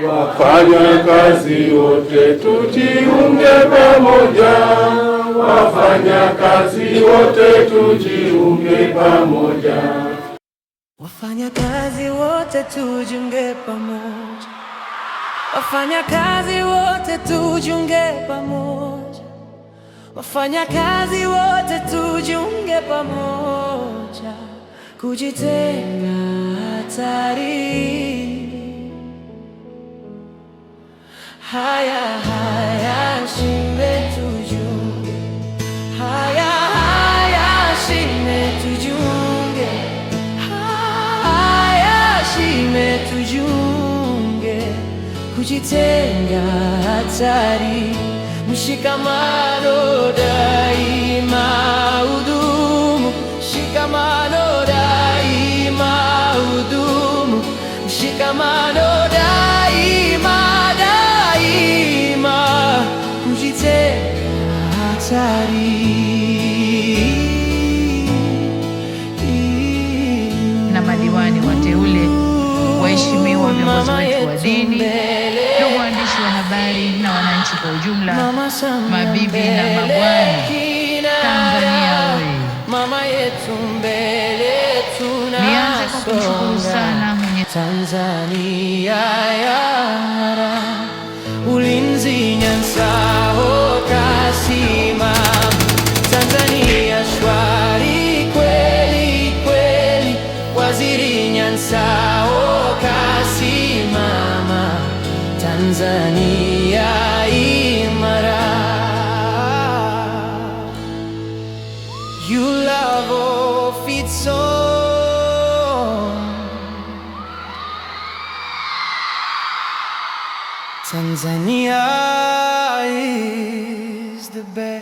Wafanya kazi wote tujiunge pamoja, wafanya kazi wote tujiunge pamoja, wafanya kazi wote tujiunge pamoja, wafanya kazi wote tujiunge pamoja, wafanya kazi wote tujiunge pamoja, kujitenga hatari. Haya haya shime tujiunge, haya haya shime tujiunge, haya shime tujiunge, kujitenga hatari, mshikamano daima udumu, mshikamano daima udumu, mshikamano daima na madiwani wateule, waheshimiwa viongozi wetu wa dini, ndugu waandishi wa habari na wananchi kwa ujumla, mabibi na mabwana, Tanzania oye! Nianze kwa kumshukuru sana Mwenyezi Tanzania yara ulinzi nyansaho kasima, Tanzania shwari kweli kweli, waziri nyansaho kasimama, Tanzania imara. You love of its own, Tanzania is the best.